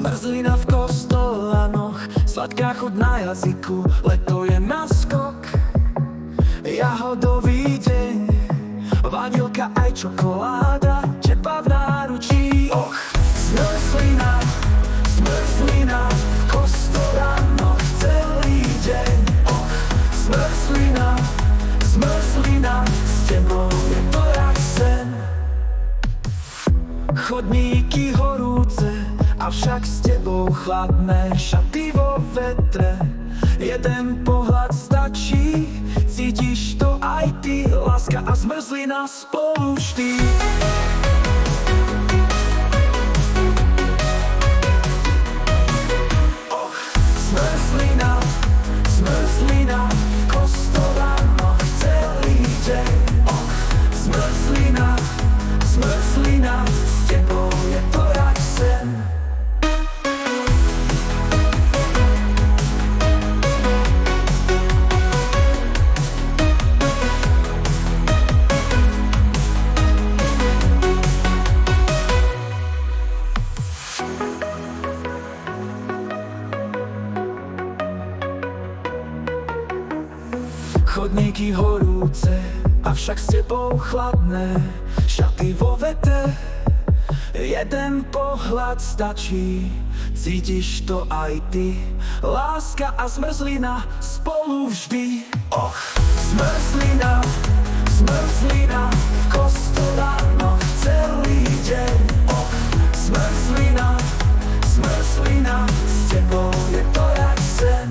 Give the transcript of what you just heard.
Zmrzlina v kostolanoch, sladká chuť na jazyku, leto je naskok. Jahodový deň, vanilka aj čokoláda, tepa v náručí. Och, zmrzlina, zmrzlina v kostolanoch celý deň. Och, zmrzlina, zmrzlina, s tebou je to jak sen. Chodníky horúce, avšak s tebou chladné, šaty vo vetre. Jeden pohľad stačí, cítiš to aj ty, láska a zmrzlina spolu vždy. Och, zmrzlina, zmrzlina v kostolanoch celý deň. Och, zmrzlina, zmrzlina, s tebou je to jak sen. Chodníky horúce, avšak s tebou chladné, šaty vo vetre. Jeden pohľad stačí, cítiš to aj ty, láska a zmrzlina spolu vždy. Och, zmrzlina, zmrzlina v kostolanoch celý deň. Och, zmrzlina, zmrzlina, s tebou je to jak sen.